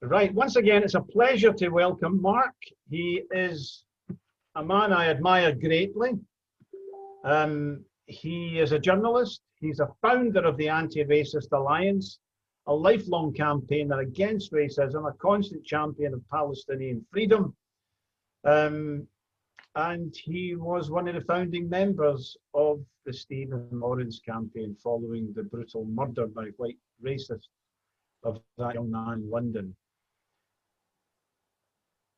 Right, once again, it's a pleasure to welcome Mark. He is a man I admire greatly. He is a journalist. He's a founder of the Anti-Racist Alliance, a lifelong campaigner against racism, a constant champion of Palestinian freedom. And he was one of the founding members of the Stephen Lawrence campaign following the brutal murder by white racists of that young man in London.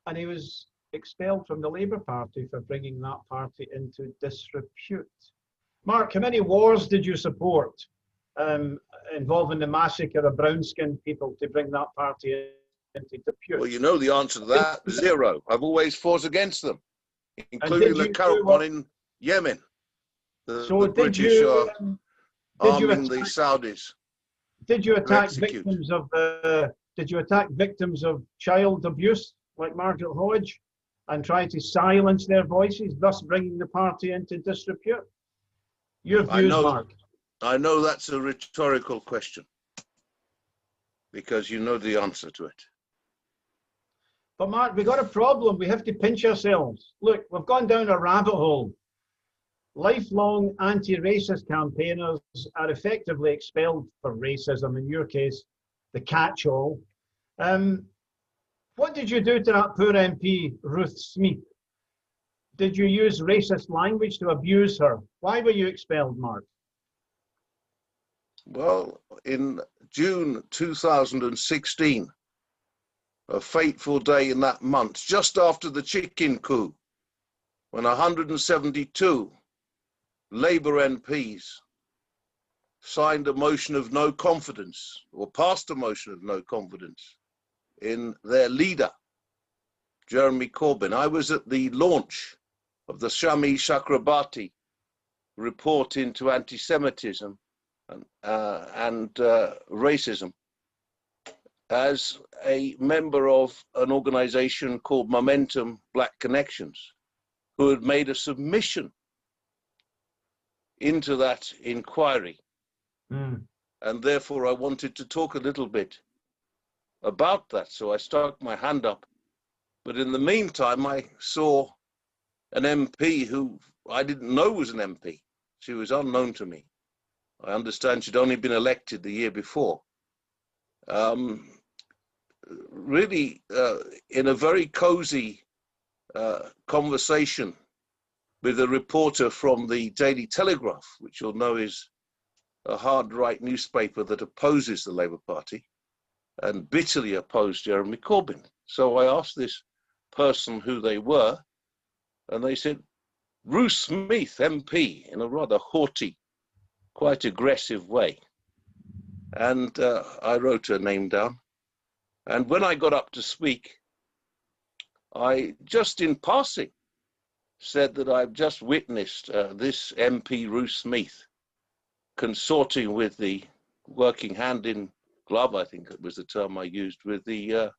And he was expelled from the Labour Party for bringing that party into disrepute. Mark, how many wars did you support involving the massacre of brown-skinned people to bring that party into disrepute? Well, you know the answer to that, 0. I've always fought against them, including the current one in Yemen. The British are arming the Saudis. Did you attack victims of victims of child abuse like Margaret Hodge and try to silence their voices, thus bringing the party into disrepute? Your views, Mark? I know that's a rhetorical question because you know the answer to it. But Mark, we got a problem. We have to pinch ourselves. Look, we've gone down a rabbit hole. Lifelong anti-racist campaigners are effectively expelled for racism, in your case, the catch-all. What did you do to that poor MP, Ruth Smith? Did you use racist language to abuse her? Why were you expelled, Mark? Well, in June 2016, a fateful day in that month, just after the chicken coup, when 172 Labour MPs signed a motion of no confidence, or passed a motion of no confidence in their leader, Jeremy Corbyn. I was at the launch of the Shami Chakrabarti report into anti-Semitism and racism as a member of an organization called Momentum Black Connections, who had made a submission into that inquiry. And therefore I wanted to talk a little bit about that. So I stuck my hand up. But in the meantime, I saw an MP who I didn't know was an MP. She was unknown to me. I understand she'd only been elected the year before. Really, in a very cozy conversation with a reporter from the Daily Telegraph, which you'll know is a hard-right newspaper that opposes the Labour Party and bitterly opposed Jeremy Corbyn. So I asked this person who they were, and they said, Ruth Smith, MP, in a rather haughty, quite aggressive way. And I wrote her name down. And when I got up to speak, I just in passing said that I've just witnessed this MP, Ruth Smith, consorting with the working hand in glove, I think it was the term I used, with the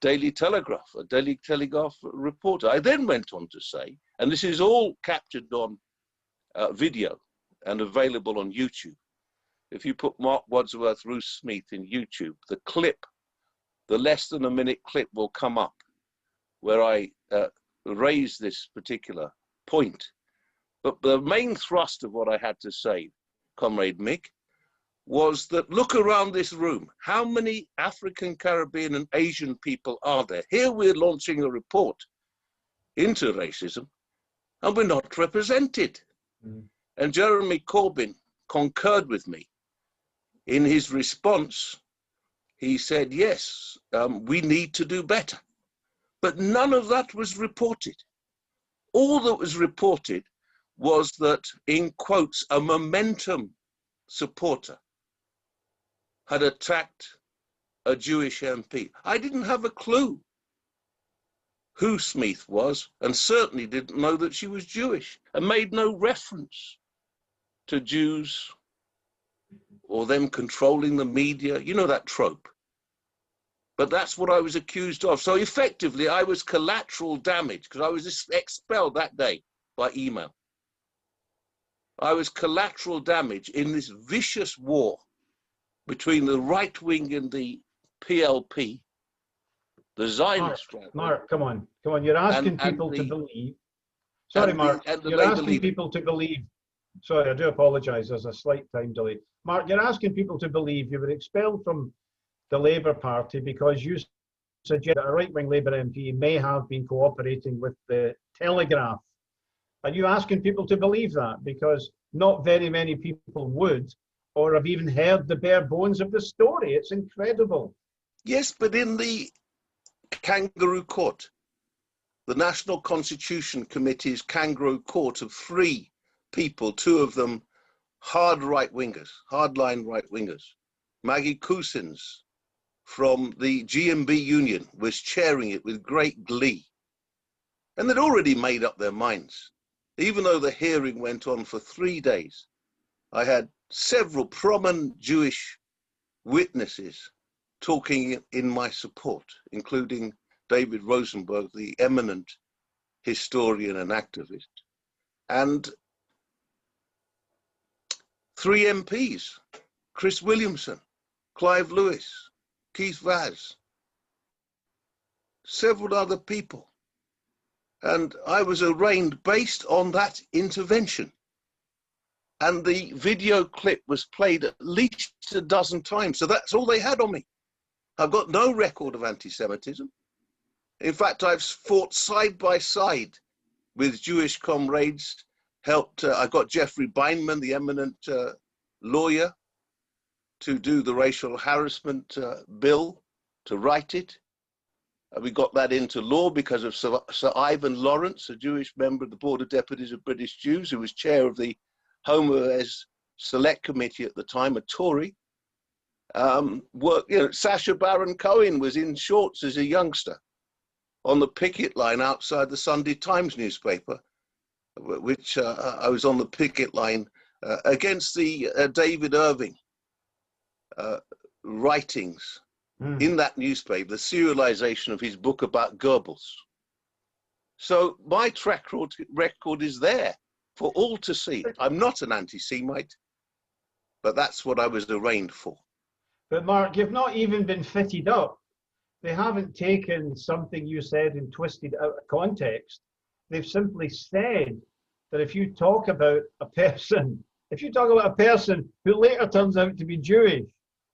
Daily Telegraph, a Daily Telegraph reporter. I then went on to say, and this is all captured on video and available on YouTube. If you put Marc Wadsworth, Ruth Smith in YouTube, the clip, the less than a minute clip will come up where I raise this particular point. But the main thrust of what I had to say, Comrade Mick, was that look around this room. How many African, Caribbean and Asian people are there? Here we're launching a report into racism and we're not represented. And Jeremy Corbyn concurred with me. In his response, he said, yes, we need to do better. But none of that was reported. All that was reported was that, in quotes, a Momentum supporter had attacked a Jewish MP. I didn't have a clue who Smith was, and certainly didn't know that she was Jewish, and made no reference to Jews or them controlling the media. You know that trope. But that's what I was accused of. So effectively, I was collateral damage because I was expelled that day by email. I was collateral damage in this vicious war between the right wing and the PLP the Zionist right wing. Mark, come on. You're asking people to believe. Sorry, Mark. You're asking people to believe. Sorry, I do apologise. There's a slight time delay. Mark, you're asking people to believe you were expelled from the Labour Party because you suggest that a right-wing Labour MP may have been cooperating with the Telegraph. Are you asking people to believe that? Because not very many people would, or have even heard the bare bones of the story. It's incredible. Yes, but in the kangaroo court, the National Constitution Committee's kangaroo court of 3 people, 2 of them hard right-wingers, hardline right-wingers. Maggie Cousins from the GMB Union was chairing it with great glee. And they'd already made up their minds. Even though the hearing went on for 3 days, I had several prominent Jewish witnesses talking in my support, including David Rosenberg, the eminent historian and activist, and 3 MPs, Chris Williamson, Clive Lewis, Keith Vaz, several other people. And I was arraigned based on that intervention. And the video clip was played at least a dozen times. So that's all they had on me. I've got no record of anti-Semitism. In fact, I've fought side by side with Jewish comrades, I got Geoffrey Bindman, the eminent lawyer, to do the racial harassment bill, to write it. We got that into law because of Sir Ivan Lawrence, a Jewish member of the Board of Deputies of British Jews, who was chair of the Home Affairs Select Committee at the time, a Tory. Sacha Baron Cohen was in shorts as a youngster on the picket line outside the Sunday Times newspaper, which I was on the picket line against the David Irving writings in that newspaper, the serialization of his book about Goebbels. So my track record is there for all to see. I'm not an anti-Semite, but that's what I was arraigned for. But Mark, you've not even been fitted up. They haven't taken something you said and twisted out of context. They've simply said that if you talk about a person, who later turns out to be Jewish,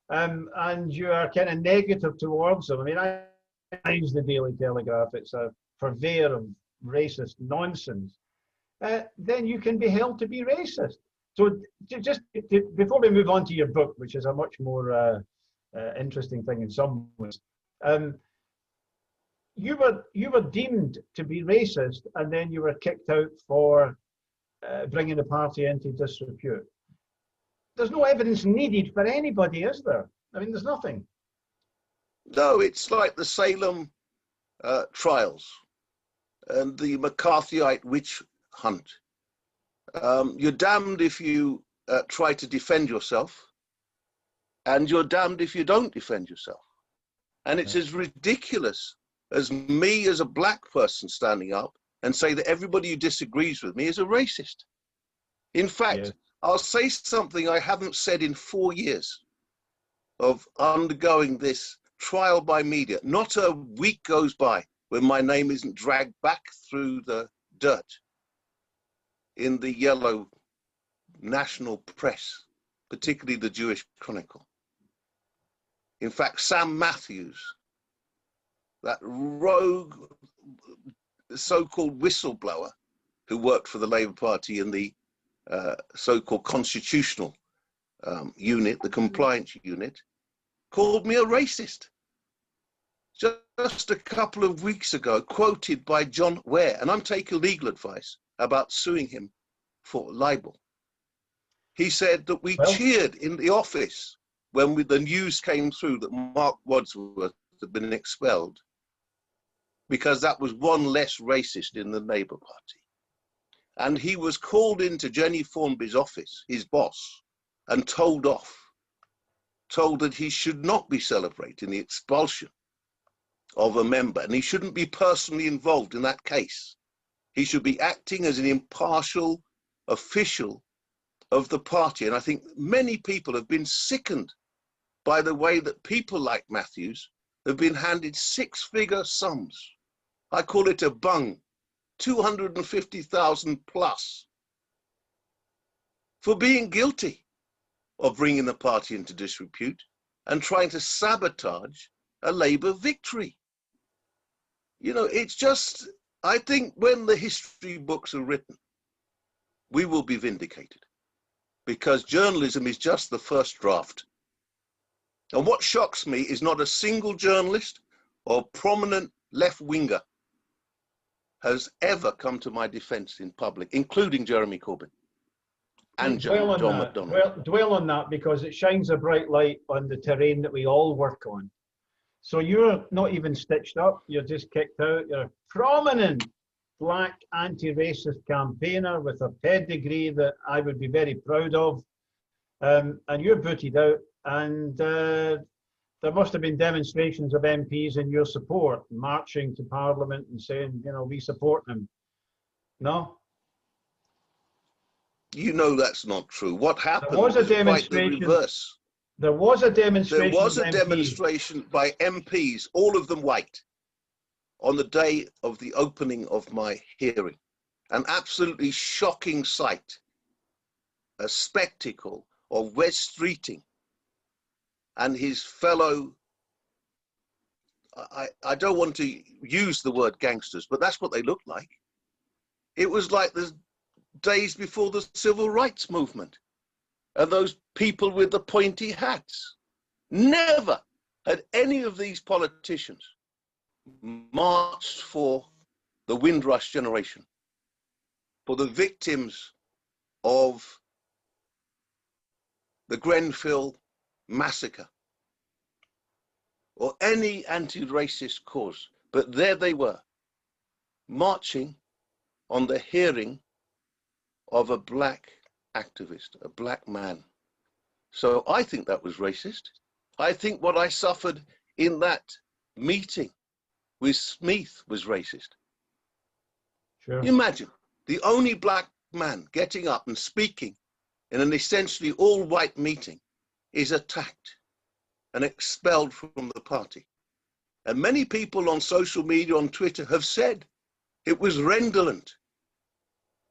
and you are kind of negative towards them. I mean, I use the Daily Telegraph. It's a purveyor of racist nonsense. Then you can be held to be racist. So just before we move on to your book, which is a much more interesting thing in some ways, you were deemed to be racist, and then you were kicked out for bringing the party into disrepute. There's no evidence needed for anybody, is there? I mean, there's nothing. No, it's like the Salem trials and the McCarthyite witch hunt. You're damned if you try to defend yourself, and you're damned if you don't defend yourself. And it's as ridiculous as me as a black person standing up and say that everybody who disagrees with me is a racist. In fact, I'll say something I haven't said in 4 years of undergoing this trial by media. Not a week goes by when my name isn't dragged back through the dirt in the yellow national press, particularly the Jewish Chronicle. In fact, Sam Matthews, that rogue so-called whistleblower who worked for the Labour Party in the so-called constitutional unit, the compliance unit, called me a racist. Just a couple of weeks ago, quoted by John Ware, and I'm taking legal advice about suing him for libel. He said that we cheered in the office when the news came through that Marc Wadsworth had been expelled, because that was one less racist in the Labour Party. And he was called into Jenny Formby's office, his boss, and told off, told that he should not be celebrating the expulsion of a member, and he shouldn't be personally involved in that case. He should be acting as an impartial official of the party. And I think many people have been sickened by the way that people like Matthews have been handed six-figure sums. I call it a bung, 250,000 plus, for being guilty of bringing the party into disrepute and trying to sabotage a Labour victory. You know, it's just, I think when the history books are written, we will be vindicated, because journalism is just the first draft. And what shocks me is not a single journalist or prominent left-winger has ever come to my defense in public, including Jeremy Corbyn and John McDonnell. Dwell on that, because it shines a bright light on the terrain that we all work on. So you're not even stitched up, you're just kicked out. You're a prominent black anti-racist campaigner with a pedigree that I would be very proud of. And you're booted out, and there must have been demonstrations of MPs in your support, marching to Parliament and saying, you know, we support them. No? You know that's not true. What happened was quite the reverse. There was a demonstration. There was a demonstration by MPs, all of them white, on the day of the opening of my hearing. An absolutely shocking sight, a spectacle of Wes Streeting and his fellow, I don't want to use the word gangsters, but that's what they looked like. It was like the days before the civil rights movement, and those people with the pointy hats. Never had any of these politicians marched for the Windrush generation, for the victims of the Grenfell massacre, or any anti-racist cause. But there they were, marching on the hearing of a black activist, a black man. So I think that was racist. I think what I suffered in that meeting with Smith was racist. Sure. Imagine the only black man getting up and speaking in an essentially all-white meeting is attacked and expelled from the party. And many people on social media, on Twitter, have said it was redolent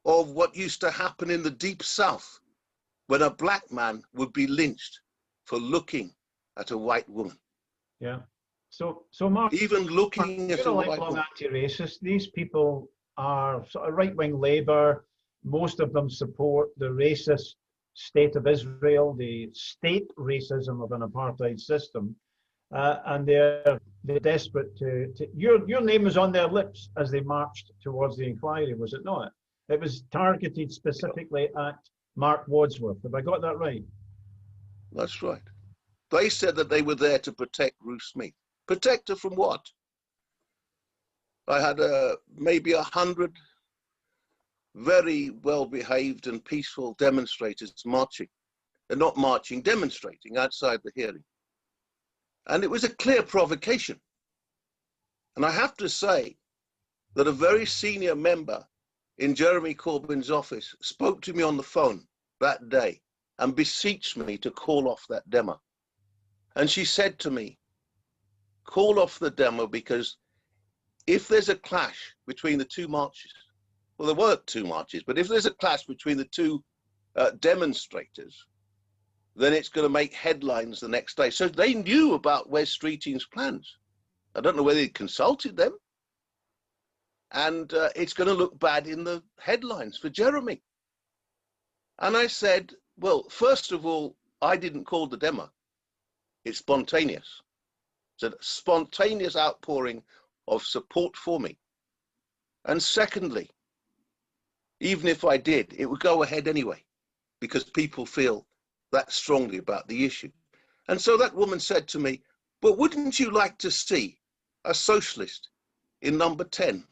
of what used to happen in the Deep South, when a black man would be lynched for looking at a white woman. Yeah. So Mark, even looking at a white woman. Anti-racist. These people are sort of right-wing Labour. Most of them support the racist state of Israel, the state racism of an apartheid system, and they're desperate to. Your name was on their lips as they marched towards the inquiry, was it not? It was targeted specifically at Marc Wadsworth. Have I got that right? That's right. They said that they were there to protect Ruth Smith. Protect her from what? I had maybe 100 very well-behaved and peaceful demonstrators marching, and not marching, demonstrating outside the hearing. And it was a clear provocation. And I have to say that a very senior member in Jeremy Corbyn's office spoke to me on the phone that day and beseeched me to call off that demo. And she said to me, call off the demo, because if there's a clash between the two marches, well, there weren't two marches, but if there's a clash between the two demonstrators, then it's going to make headlines the next day. So they knew about Wes Streeting's plans. I don't know whether he consulted them. And it's going to look bad in the headlines for Jeremy. And I said, well, first of all, I didn't call the demo. It's spontaneous. It's a spontaneous outpouring of support for me. And secondly, even if I did, it would go ahead anyway, because people feel that strongly about the issue. And so that woman said to me, but wouldn't you like to see a socialist in number 10?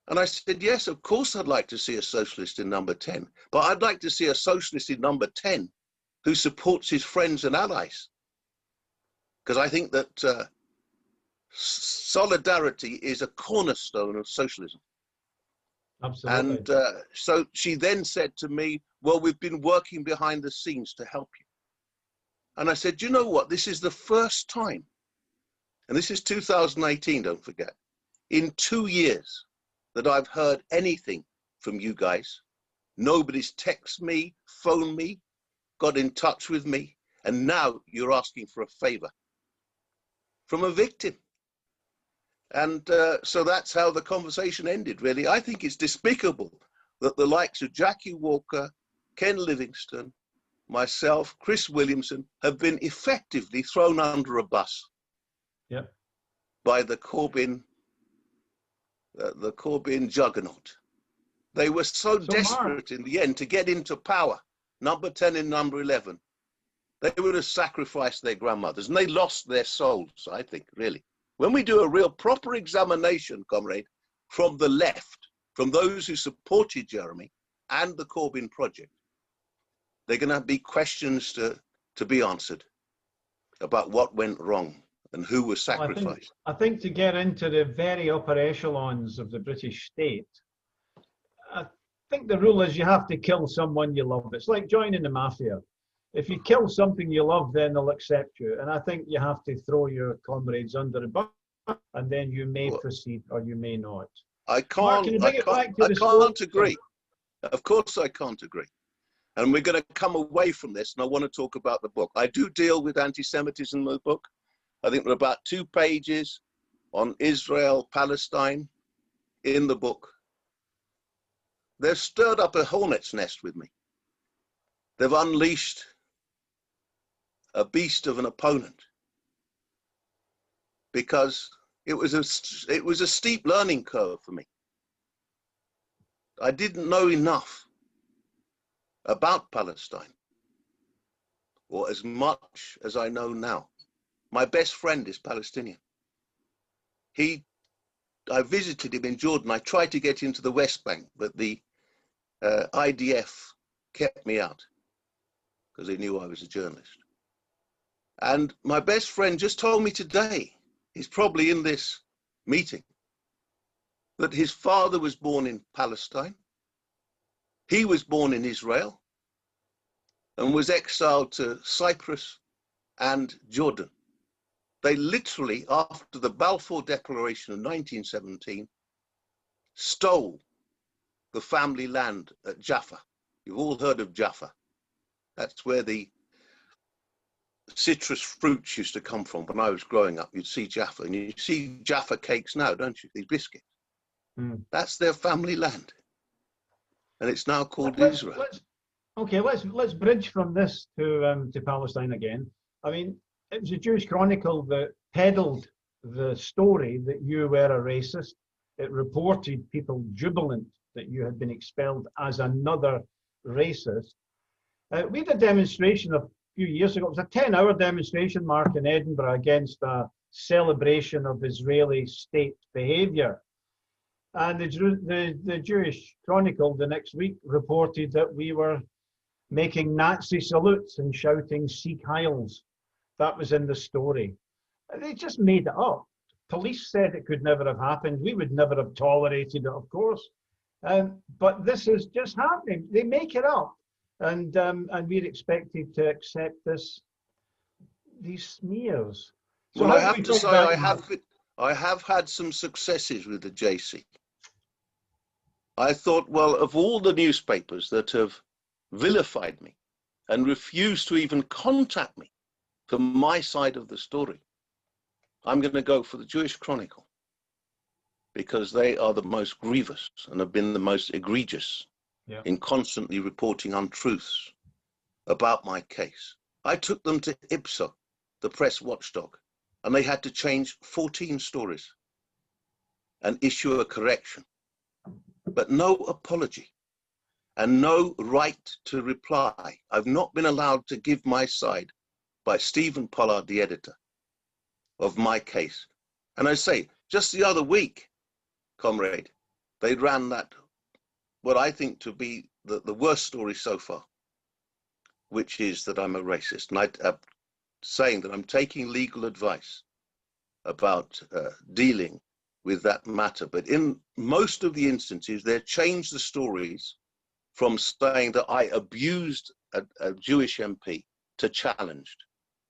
And I said, yes, of course I'd like to see a socialist in number 10, but I'd like to see a socialist in number 10 who supports his friends and allies. Because I think that solidarity is a cornerstone of socialism. Absolutely. And so she then said to me, well, we've been working behind the scenes to help you. And I said, you know what? This is the first time and this is 2018, don't forget, in 2 years that I've heard anything from you guys. Nobody's texted me, phoned me, got in touch with me, and now you're asking for a favor from a victim. And so that's how the conversation ended, really. I think it's despicable that the likes of Jackie Walker, Ken Livingstone, myself, Chris Williamson have been effectively thrown under a bus by the Corbyn juggernaut. They were so desperate in the end to get into power, number 10 and number 11. They would have sacrificed their grandmothers, and they lost their souls, I think, really. When we do a real proper examination, comrade, from the left, from those who supported Jeremy and the Corbyn project, they're going to be questions to be answered about what went wrong and who was sacrificed. I think to get into the very upper echelons of the British state, I think the rule is you have to kill someone you love. It's like joining the mafia. If you kill something you love, then they'll accept you. And I think you have to throw your comrades under the bus, and then you may proceed or you may not. I can't agree. Of course I can't agree. And we're going to come away from this, and I want to talk about the book. I do deal with anti-Semitism in the book. I think there are about 2 pages on Israel, Palestine in the book. They've stirred up a hornet's nest with me. They've unleashed a beast of an opponent, because it was a steep learning curve for me. I didn't know enough about Palestine, or as much as I know now. My best friend is Palestinian. I visited him in Jordan. I tried to get into the West Bank, but the IDF kept me out because they knew I was a journalist. And my best friend just told me today, he's probably in this meeting, that his father was born in Palestine. He was born in Israel and was exiled to Cyprus and Jordan. They literally, after the Balfour Declaration of 1917, stole the family land at Jaffa. You've all heard of Jaffa. That's where the citrus fruits used to come from. When I was growing up, you'd see Jaffa, and you see Jaffa cakes now, don't you? These biscuits. That's their family land, and it's now called Israel. Let's bridge from this to Palestine again. I mean, it was a Jewish Chronicle that peddled the story that you were a racist. It reported people jubilant that you had been expelled as another racist. We had a demonstration a few years ago. It was a 10-hour demonstration, Mark, in Edinburgh against a celebration of Israeli state behavior. And the Jewish Chronicle the next week reported that we were making Nazi salutes and shouting Sieg Heils. That was in the story. They just made it up. Police said it could never have happened. We would never have tolerated it, of course. But this is just happening. They make it up. And we're expected to accept these smears. So well, I have to say, I have had some successes with the JC. I thought, well, of all the newspapers that have vilified me and refused to even contact me for my side of the story, I'm going to go for the Jewish Chronicle, because they are the most grievous and have been the most egregious in constantly reporting untruths about my case. I took them to IPSO, the press watchdog, and they had to change 14 stories and issue a correction, but no apology and no right to reply. I've not been allowed to give my side by Stephen Pollard, the editor of my case. And I say, just the other week, comrade, they ran that, what I think to be the worst story so far, which is that I'm a racist. And I'm saying that I'm taking legal advice about dealing with that matter. But in most of the instances, they changed the stories from saying that I abused a Jewish MP to challenged,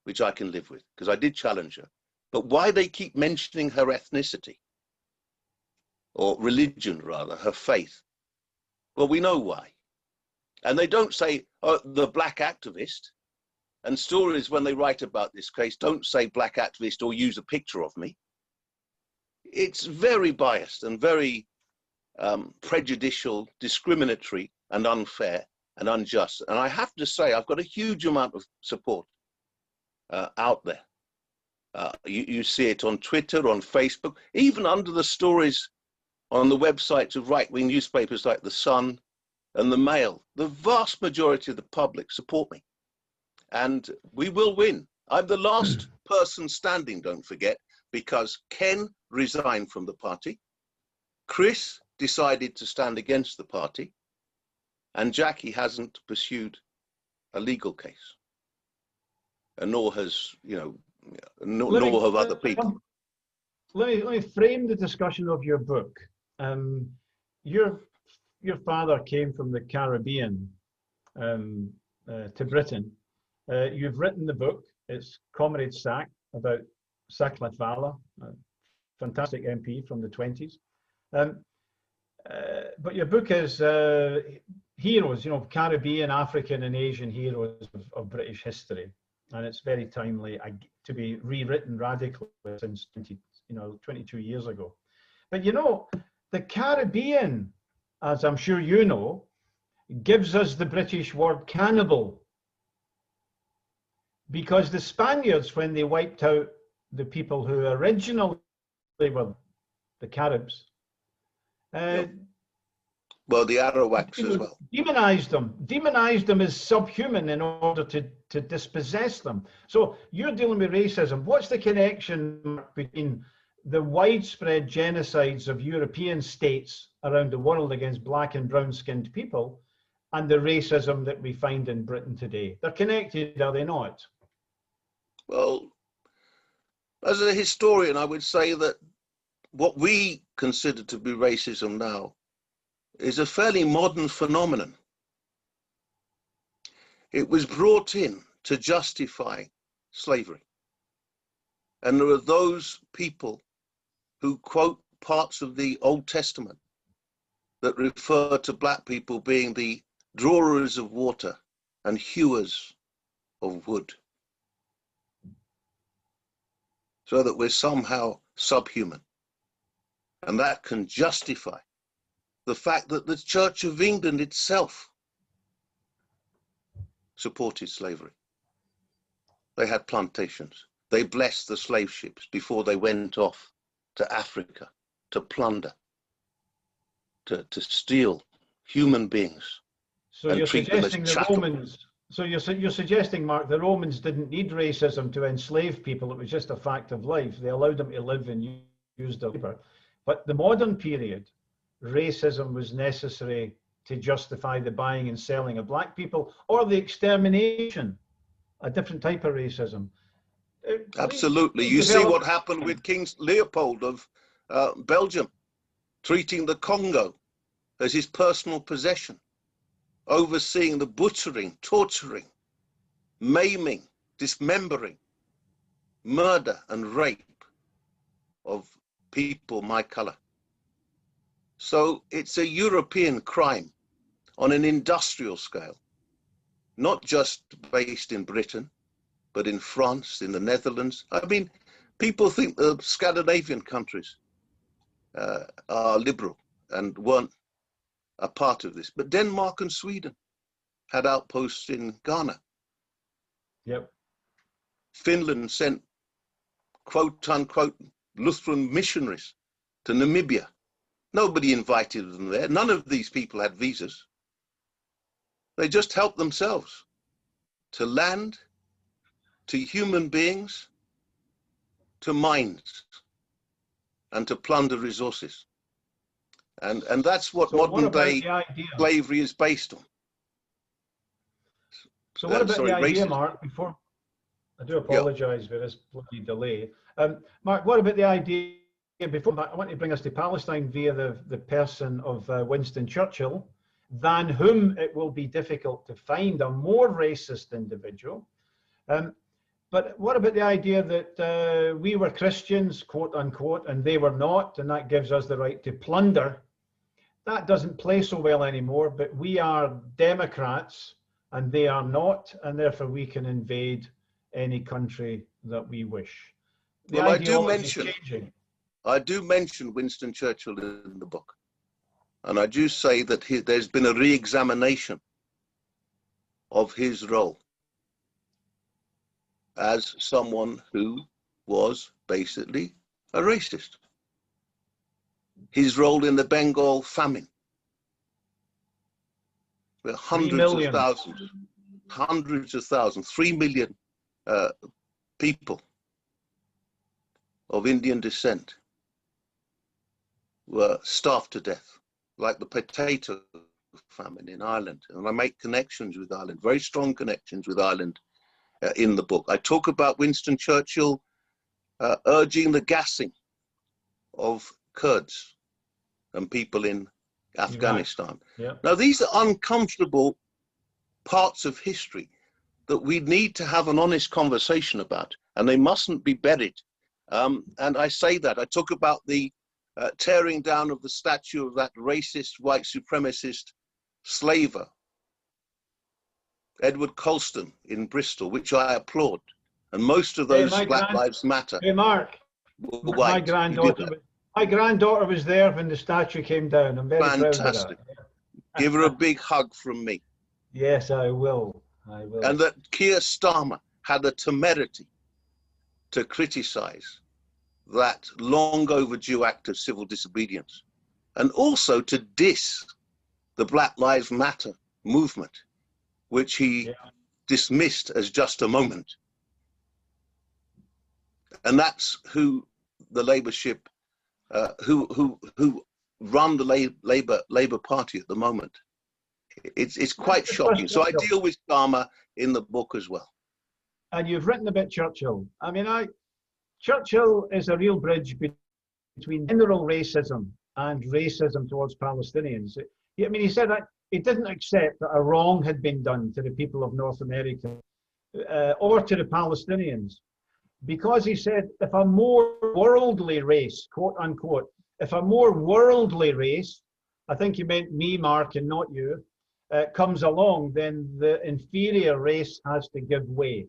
which I can live with, because I did challenge her. But why they keep mentioning her ethnicity, or religion rather, her faith, well, we know why. And they don't say, oh, the black activist, and stories when they write about this case don't say black activist or use a picture of me. It's very biased and very prejudicial, discriminatory and unfair and unjust. And I have to say, I've got a huge amount of support out there. You see it on Twitter, on Facebook, even under the stories on the websites of right-wing newspapers like The Sun and The Mail. The vast majority of the public support me. And we will win. I'm the last person standing, don't forget, because Ken resigned from the party. Chris decided to stand against the party. And Jackie hasn't pursued a legal case. And nor has, you know, nor have other people. Let me frame the discussion of your book. Your father came from the Caribbean to Britain. You've written the book. It's Comrade Sak, about Sak Latvala, a fantastic MP from the 20s. But your book is heroes, you know, Caribbean, African and Asian heroes of British history. And it's very timely to be rewritten radically since 22 years ago. But you know, the Caribbean, as I'm sure you know, gives us the British word cannibal. Because the Spaniards, when they wiped out the people who originally were the Caribs, well, the Arawaks as well, demonized them as subhuman in order to dispossess them. So you're dealing with racism. What's the connection between the widespread genocides of European states around the world against black and brown skinned people and the racism that we find in Britain today? They're connected, are they not? Well, as a historian, I would say that what we consider to be racism now is a fairly modern phenomenon. It was brought in to justify slavery. And there are those people who quote parts of the Old Testament that refer to black people being the drawers of water and hewers of wood, so that we're somehow subhuman. And that can justify the fact that the Church of England itself supported slavery. They had plantations. They blessed the slave ships before they went off to Africa to plunder, to steal human beings. So you're suggesting the Romans, so you're suggesting, Mark, the Romans didn't need racism to enslave people. It was just a fact of life. They allowed them to live and use their labor. But the modern period, racism was necessary to justify the buying and selling of black people or the extermination, a different type of racism. Absolutely. You see what happened with King Leopold of Belgium, treating the Congo as his personal possession, overseeing the butchering, torturing, maiming, dismembering, murder and rape of people my color. So it's a European crime on an industrial scale, not just based in Britain, but in France, in the Netherlands. I mean, people think the Scandinavian countries are liberal and weren't a part of this, but Denmark and Sweden had outposts in Ghana. Yep. Finland sent quote unquote Lutheran missionaries to Namibia. Nobody invited them there. None of these people had visas. They just helped themselves to land, to human beings, to mines, and to plunder resources. And that's what modern day slavery is based on. So what about the idea, Mark, before, I do apologize for this bloody delay. Mark, what about the idea, before I want to bring us to Palestine via the person of Winston Churchill, than whom it will be difficult to find a more racist individual. But what about the idea that we were Christians, quote unquote, and they were not, and that gives us the right to plunder? That doesn't play so well anymore, but we are Democrats and they are not, and therefore we can invade any country that we wish. The Well, ideology is changing. I do mention Winston Churchill in the book, and I do say that there's been a re-examination of his role as someone who was basically a racist. His role in the Bengal famine, where hundreds of thousands, 3 million people of Indian descent were starved to death, like the potato famine in Ireland. And I make connections with Ireland, very strong connections with Ireland in the book. I talk about Winston Churchill urging the gassing of Kurds and people in Afghanistan. Yeah. Now, these are uncomfortable parts of history that we need to have an honest conversation about, and they mustn't be buried. And I say that. I talk about the tearing down of the statue of that racist, white supremacist slaver, Edward Colston in Bristol, which I applaud. And most of those Black Lives Matter. Hey, Mark, my granddaughter was there when the statue came down. I'm very proud of that. Give her a big hug from me. Yes, I will. I will. And that Keir Starmer had the temerity to criticize that long overdue act of civil disobedience, and also to diss the Black Lives Matter movement, which he dismissed as just a moment. And that's who the Labourship, who run the Labour Party at the moment. It's quite shocking. So I deal with Starmer in the book as well. And you've written about Churchill. I mean, Churchill is a real bridge between general racism and racism towards Palestinians. I mean, he said that he didn't accept that a wrong had been done to the people of North America or to the Palestinians, because he said if a more worldly race, quote unquote, if a more worldly race, I think he meant me, Mark, and not you, comes along, then the inferior race has to give way.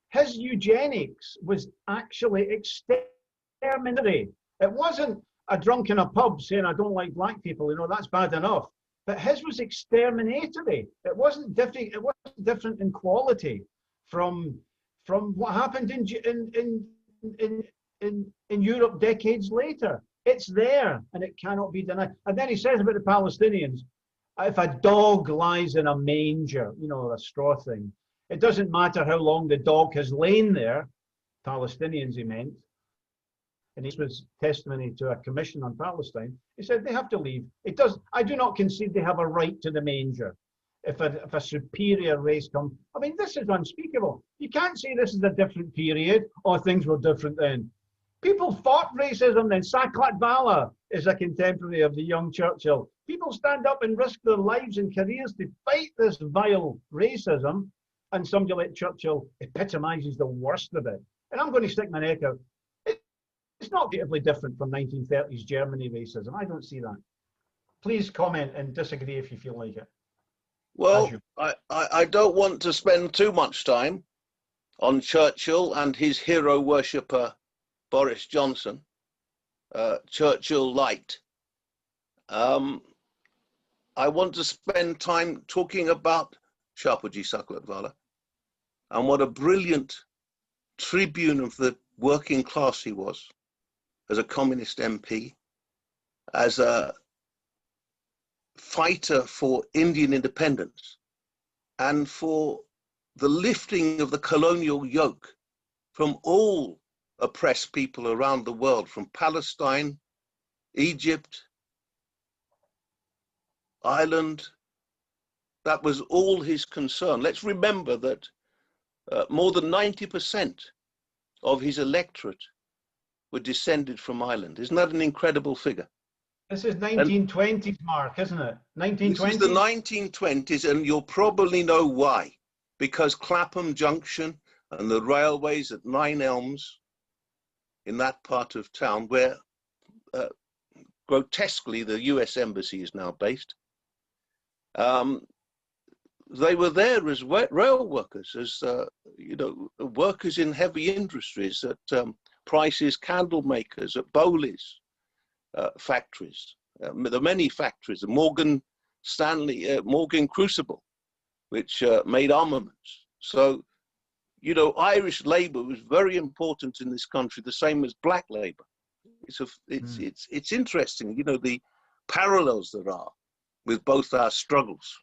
His eugenics was actually exterminatory. It wasn't a drunk in a pub saying, I don't like black people, you know, that's bad enough. But his was exterminatory. It wasn't different. It wasn't different in quality from what happened in Europe decades later. It's there and it cannot be denied. And then he says about the Palestinians, if a dog lies in a manger, you know, a straw thing, it doesn't matter how long the dog has lain there, Palestinians he meant, and this was testimony to a commission on Palestine. He said they have to leave. I do not concede they have a right to the manger. If a superior race comes, I mean, this is unspeakable. You can't say this is a different period or things were different then. People fought racism then. Saklat Bala is a contemporary of the young Churchill. People stand up and risk their lives and careers to fight this vile racism, and somebody like Churchill epitomizes the worst of it. And I'm going to stick my neck out. It's not beautifully different from 1930s Germany racism. I don't see that. Please comment and disagree if you feel like it. Well, I don't want to spend too much time on Churchill and his hero worshipper, Boris Johnson, Churchill light. I want to spend time talking about Shapoorji Saklatvala and what a brilliant tribune of the working class he was as a communist MP, as a fighter for Indian independence and for the lifting of the colonial yoke from all oppressed people around the world, from Palestine, Egypt, Ireland. That was all his concern. Let's remember that more than 90% of his electorate were descended from Ireland. Isn't that an incredible figure? This is 1920s, Mark, isn't it? 1920s? This is the 1920s, and you'll probably know why. because Clapham Junction and the railways at Nine Elms in that part of town, where grotesquely the US Embassy is now based, they were there as rail workers, as workers in heavy industries, at Price's candle makers, at Bowley's factories, the many factories, the Morgan Crucible, which made armaments. So, Irish labour was very important in this country, the same as black labour. It's interesting, the parallels there are with both our struggles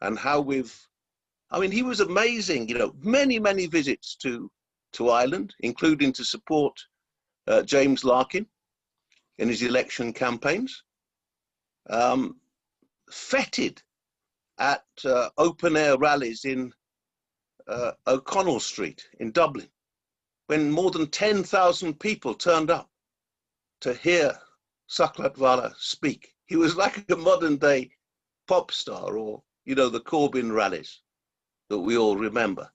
and how he was amazing, many visits to Ireland, including to support James Larkin in his election campaigns, feted at open-air rallies in O'Connell Street in Dublin, when more than 10,000 people turned up to hear Saklat Vala speak. He was like a modern-day pop star, or, the Corbyn rallies that we all remember.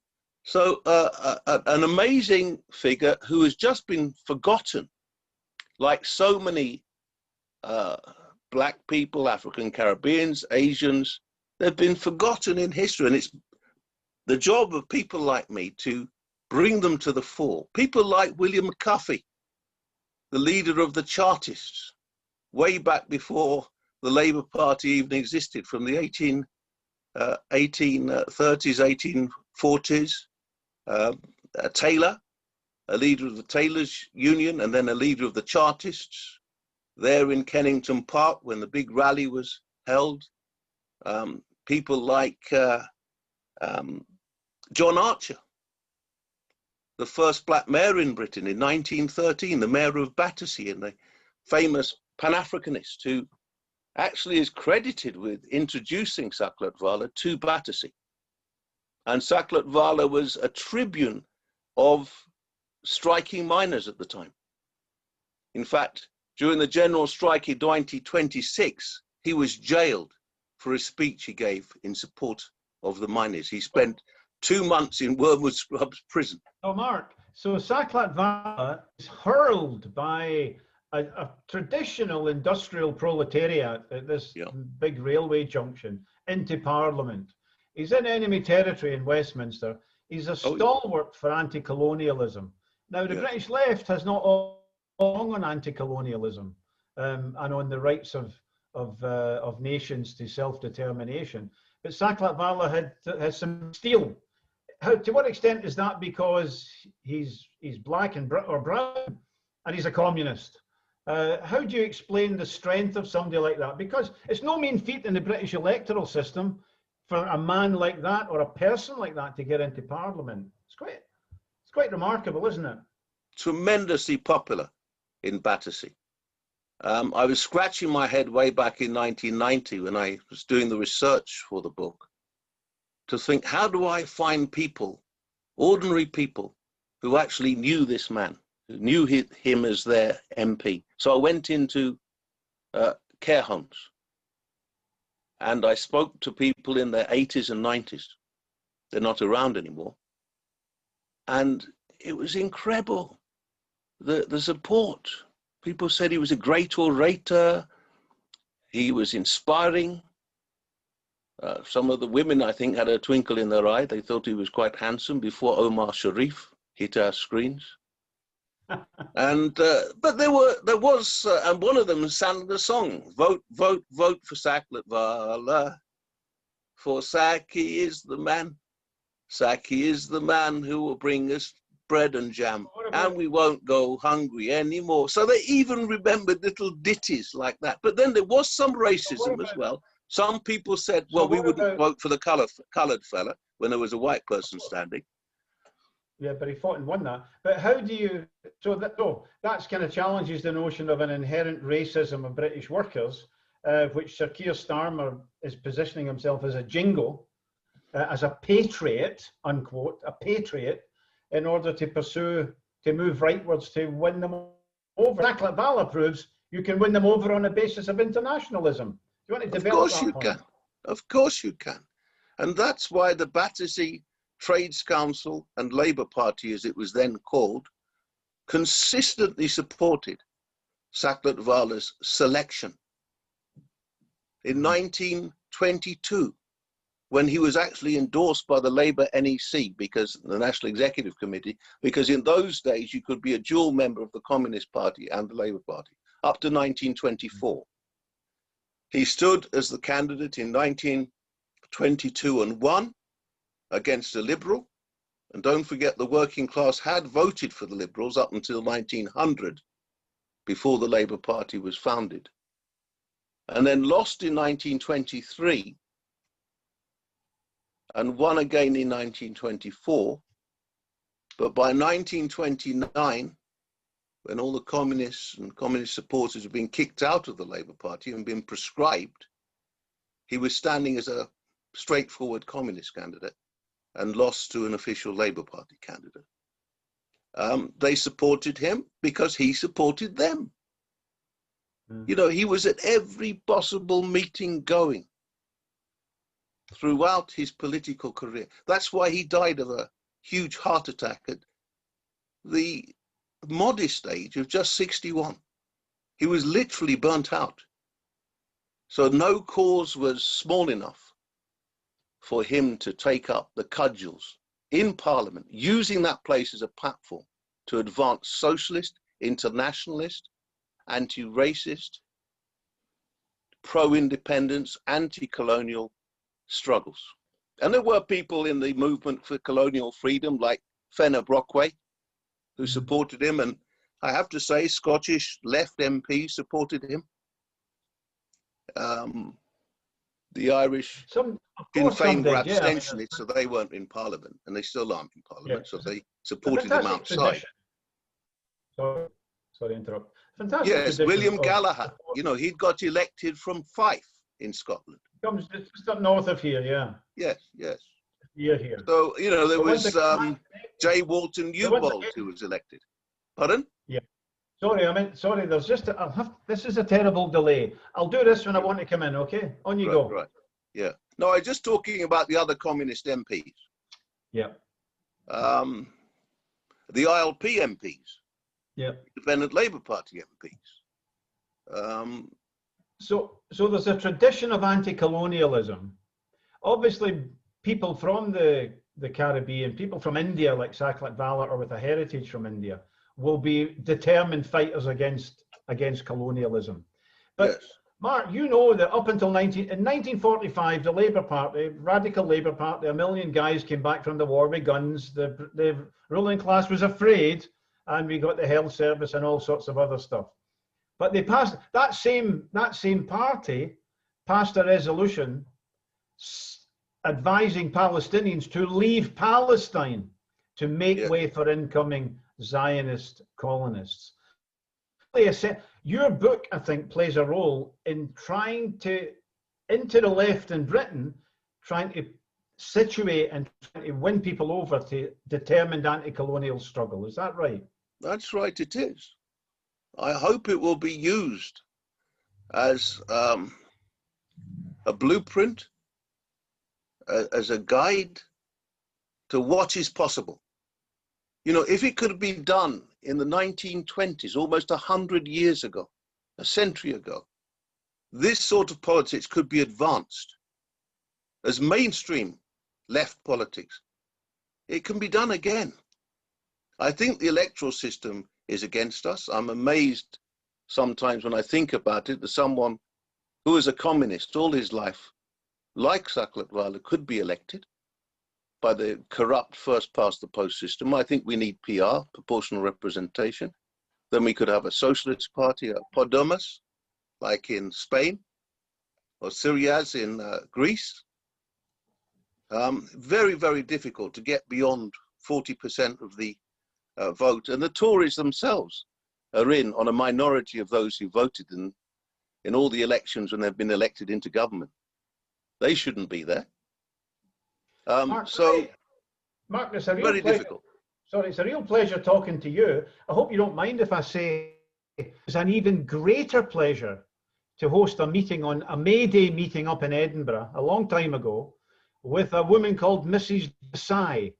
So an amazing figure who has just been forgotten, like so many black people, African Caribbeans, Asians. They've been forgotten in history, and it's the job of people like me to bring them to the fore. People like William McCuffey, the leader of the Chartists, way back before the Labour Party even existed, from the 1830s, 1840s. Taylor, a leader of the Taylors Union, and then a leader of the Chartists, there in Kennington Park when the big rally was held. People like John Archer, the first black mayor in Britain in 1913, the mayor of Battersea, and the famous Pan-Africanist who actually is credited with introducing Saklat Vala to Battersea. And Saklat Vala was a tribune of striking miners at the time. In fact, during the general strike in 1926, he was jailed for a speech he gave in support of the miners. He spent 2 months in Wormwood Scrubs prison. Oh, Mark, so Saklat Vala is hurled by a traditional industrial proletariat at this big railway junction into Parliament. He's in enemy territory in Westminster. He's a stalwart for anti-colonialism. Now, the British left has not long on anti-colonialism and on the rights of nations to self-determination. But Saklat Vala has some steel. To what extent is that because he's black or brown and he's a communist? How do you explain the strength of somebody like that? Because it's no mean feat in the British electoral system for a man like that or a person like that to get into Parliament. It's quite remarkable, isn't it? Tremendously popular in Battersea. I was scratching my head way back in 1990 when I was doing the research for the book to think, how do I find people, ordinary people, who actually knew this man, who knew him as their MP? So I went into care homes and I spoke to people in their 80s and 90s. They're not around anymore. And it was incredible, the support. People said he was a great orator, he was inspiring. Some of the women, I think, had a twinkle in their eye. They thought he was quite handsome before Omar Sharif hit our screens. And but there was, and one of them sang the song, "Vote, vote, vote for Saklat Vala, for Saki is the man. Saki is the man who will bring us bread and jam, and we won't go hungry anymore." So they even remembered little ditties like that. But then there was some racism as well. Some people said, well, we wouldn't vote for the coloured fella when there was a white person standing. Yeah, but he fought and won that. But how do you, that's kind of challenges the notion of an inherent racism of British workers, which Sir Keir Starmer is positioning himself as a jingo, as a patriot, unquote, a patriot, in order to pursue, to move rightwards to win them over. Saklat Vala proves you can win them over on the basis of internationalism. Do you want to develop that point? Of course you can. And that's why the Battersea Trades Council and Labour Party, as it was then called, consistently supported Saklatwala's selection. In 1922, when he was actually endorsed by the Labour NEC, because the National Executive Committee, because in those days you could be a dual member of the Communist Party and the Labour Party, up to 1924. He stood as the candidate in 1922 and won against a Liberal. And don't forget, the working class had voted for the Liberals up until 1900, before the Labour Party was founded. And then lost in 1923 and won again in 1924. But by 1929, when all the communists and communist supporters had been kicked out of the Labour Party and been proscribed, he was standing as a straightforward communist candidate and lost to an official Labour Party candidate. They supported him because he supported them. You know, he was at every possible meeting going throughout his political career. That's why he died of a huge heart attack at the modest age of just 61. He was literally burnt out. So no cause was small enough for him to take up the cudgels in Parliament, using that place as a platform to advance socialist, internationalist, anti-racist, pro-independence, anti-colonial struggles. And there were people in the movement for colonial freedom like Fenner Brockway, who supported him, and I have to say Scottish left MPs supported him. The Irish Sinn Féin were abstentionists, so they weren't in Parliament, and they still aren't in Parliament, so they supported him outside. Sorry to interrupt. Fantastic. Yes, William Gallagher, you know, he'd got elected from Fife in Scotland. Comes just up north of here, yeah. Yes, yes. Here. So, you know, there was J. Walton Newbold who was elected. Pardon? Yeah. Sorry, there's just, this is a terrible delay. I'll do this when I want to come in, okay? On you go. Right, yeah. No, I was just talking about the other communist MPs. Yeah. The ILP MPs. Yeah. Independent Labour Party MPs. So there's a tradition of anti-colonialism. Obviously, people from the Caribbean, people from India like Saklatwala or with a heritage from India, will be determined fighters against colonialism. But yes. Mark, you know that up until 1945, the Labour Party, radical Labour Party, 1 million guys came back from the war with guns. The ruling class was afraid, and we got the health service and all sorts of other stuff. But they passed, that same party passed a resolution advising Palestinians to leave Palestine to make way for incoming Zionist colonists. Your book, I think, plays a role in trying to, into the left in Britain, trying to situate and trying to win people over to determined anti-colonial struggle. Is that right? That's right, it is. I hope it will be used as a blueprint, as a guide to what is possible. You know, if it could be done in the 1920s, almost 100 years ago, a century ago, this sort of politics could be advanced as mainstream left politics. It can be done again. I think the electoral system is against us. I'm amazed sometimes when I think about it that someone who was a communist all his life, like Saklatwala, could be elected by the corrupt first past the post system. I think we need PR, proportional representation. Then we could have a socialist party, a Podemos, like in Spain, or Syriaz in Greece. Very, very difficult to get beyond 40% of the vote. And the Tories themselves are in on a minority of those who voted in all the elections when they've been elected into government. They shouldn't be there. Mark, it's a real very pleasure. difficult. Sorry, it's a real pleasure talking to you. I hope you don't mind if I say it's an even greater pleasure to host a meeting on a May Day meeting up in Edinburgh a long time ago with a woman called Mrs. Desai.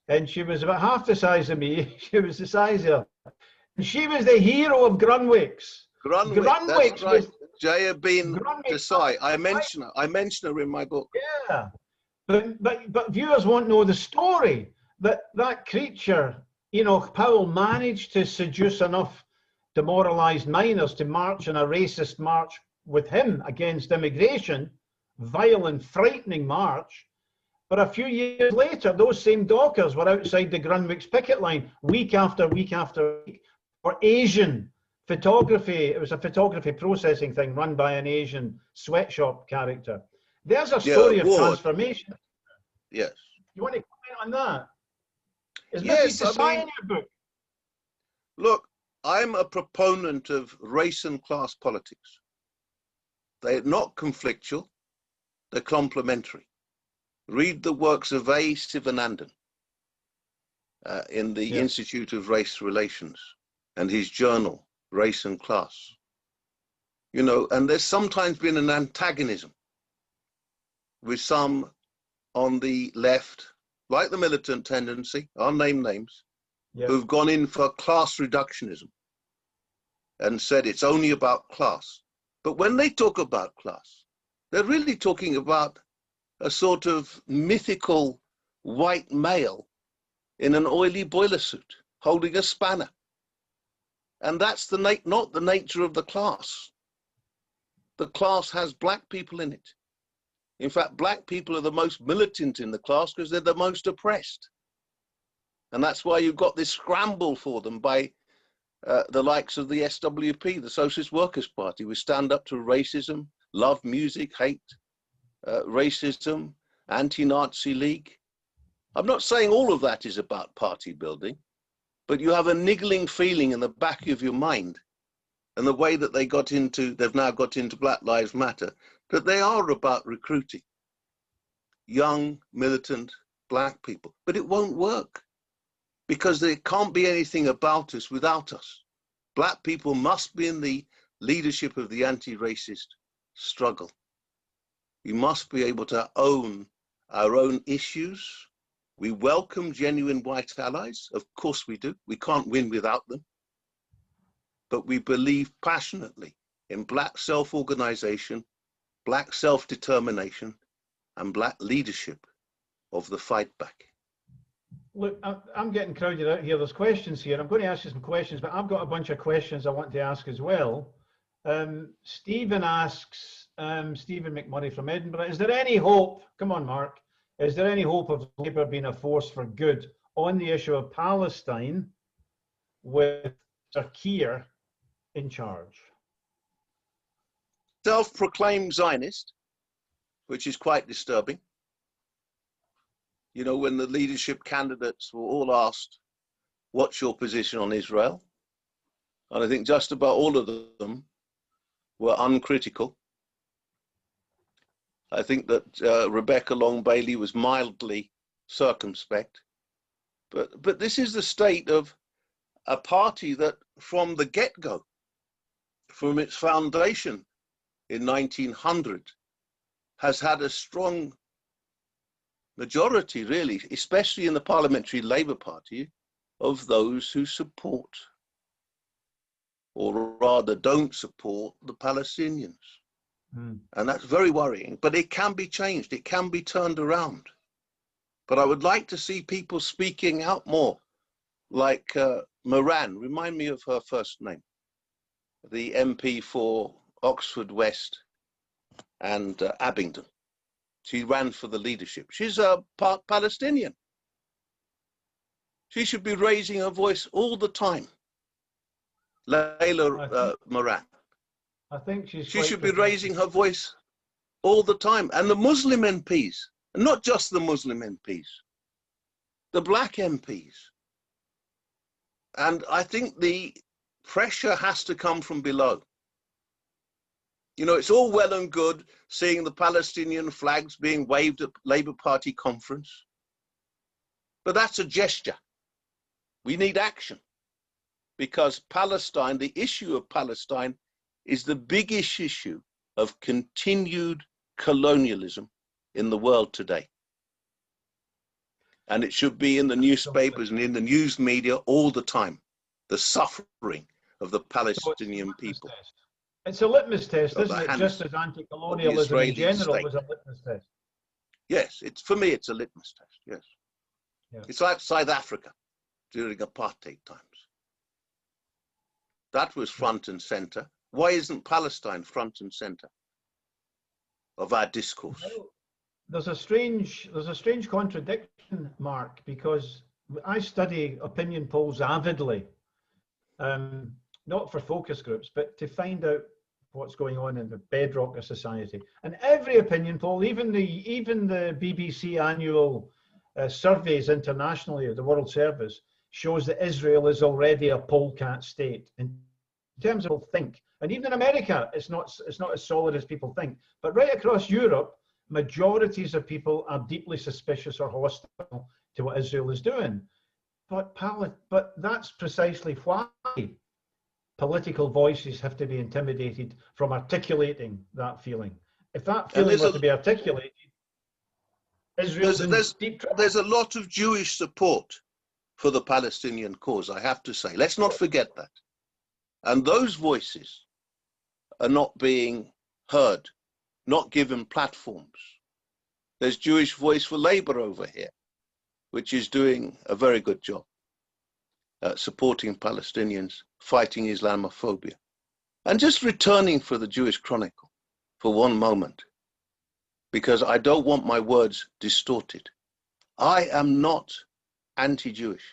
And she was about half the size of me. She was the size of, and she was the hero of Grunwick's. That's right. Jaya bin Grunwick, Desai. I mention her in my book. yeah. But viewers won't know the story that creature, you know, Powell managed to seduce enough demoralized miners to march in a racist march with him against immigration, violent, frightening march. But a few years later, those same dockers were outside the Grunwick's picket line week after week after week for Asian photography. It was a photography processing thing run by an Asian sweatshop character. There's a story of transformation. Yes. You want to comment on that? Is yes, Mrs. Desai in your book? Look, I'm a proponent of race and class politics. They're not conflictual, they're complementary. Read the works of A. Sivanandan in the Institute of Race Relations and his journal, Race and Class. You know, and there's sometimes been an antagonism with some on the left, like the militant tendency, I'll name names, who've gone in for class reductionism and said it's only about class. But when they talk about class, they're really talking about a sort of mythical white male in an oily boiler suit holding a spanner. And that's not the nature of the class. The class has black people in it. In fact, black people are the most militant in the class because they're the most oppressed. And that's why you've got this scramble for them by the likes of the SWP, the Socialist Workers' Party. We stand up to racism, love music, hate racism, anti-Nazi League. I'm not saying all of that is about party building, but you have a niggling feeling in the back of your mind, and the way that they've now got into Black Lives Matter, that they are about recruiting young, militant black people. But it won't work because there can't be anything about us without us. Black people must be in the leadership of the anti-racist struggle. We must be able to own our own issues. We welcome genuine white allies. Of course we do. We can't win without them. But we believe passionately in black self-organization, black self-determination, and black leadership of the fight back. Look, I'm getting crowded out here. There's questions here. I'm going to ask you some questions, but I've got a bunch of questions I want to ask as well. Stephen asks, Stephen McMurray from Edinburgh, is there any hope, come on Mark, is there any hope of Labour being a force for good on the issue of Palestine with Sir Keir in charge? Self-proclaimed Zionist, which is quite disturbing. You know, when the leadership candidates were all asked, what's your position on Israel? And I think just about all of them were uncritical. I think that Rebecca Long Bailey was mildly circumspect. But this is the state of a party that from the get-go, from its foundation in 1900, has had a strong majority, really, especially in the Parliamentary Labour Party, of those who support, or rather don't support, the Palestinians. And that's very worrying, but it can be changed, it can be turned around. But I would like to see people speaking out more, like Moran, remind me of her first name, the MP for Oxford West and Abingdon. She ran for the leadership. She's a Palestinian. She should be raising her voice all the time. Layla Moran. I think she should be raising her voice all the time. And the Muslim MPs, and not just the Muslim MPs, the black MPs. And I think the pressure has to come from below. You know, it's all well and good seeing the Palestinian flags being waved at Labour Party conference, but that's a gesture. We need action, because Palestine, the issue of Palestine, is the biggest issue of continued colonialism in the world today. And it should be in the newspapers and in the news media all the time, the suffering of the Palestinian people. It's a litmus test, Of isn't the it? hands Just as anti-colonialism in Israeli general state. was a litmus test. Yes, for me, it's a litmus test, yes. Yeah. It's like South Africa during apartheid times. That was front and center. Why isn't Palestine front and center of our discourse? Well, there's a strange contradiction, Mark, because I study opinion polls avidly, not for focus groups, but to find out what's going on in the bedrock of society. And every opinion poll, even the BBC annual surveys internationally of the World Service, shows that Israel is already a polecat state in terms of people think. And even in America, it's not as solid as people think. But right across Europe, majorities of people are deeply suspicious or hostile to what Israel is doing. But that's precisely why political voices have to be intimidated from articulating that feeling. If that feeling were to be articulated, Israel's in deep trouble. There's a lot of Jewish support for the Palestinian cause, I have to say. Let's not forget that. And those voices are not being heard, not given platforms. There's Jewish Voice for Labour over here, which is doing a very good job supporting Palestinians, fighting Islamophobia. And just returning for the Jewish Chronicle for one moment, because I don't want my words distorted. I am not anti-Jewish.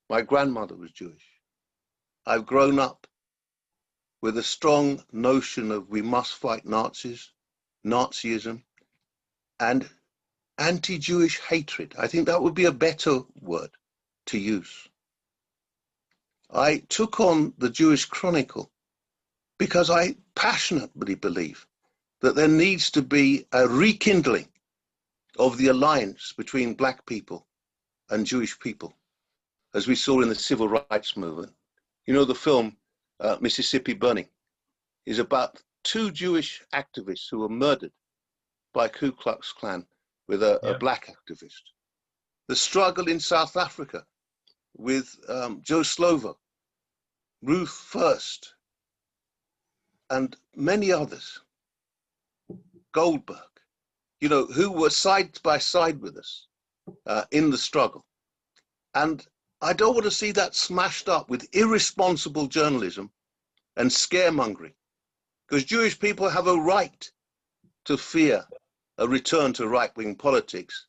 My grandmother was Jewish. I've grown up with a strong notion of we must fight Nazis, Nazism, and anti-Jewish hatred. I think that would be a better word to use. I took on the Jewish Chronicle because I passionately believe that there needs to be a rekindling of the alliance between Black people and Jewish people, as we saw in the civil rights movement. You know, the film Mississippi Burning is about two Jewish activists who were murdered by Ku Klux Klan with a Black activist. The struggle in South Africa with Joe Slovo, Ruth First, and many others, Goldberg, you know, who were side by side with us in the struggle. And I don't want to see that smashed up with irresponsible journalism and scaremongering, because Jewish people have a right to fear a return to right-wing politics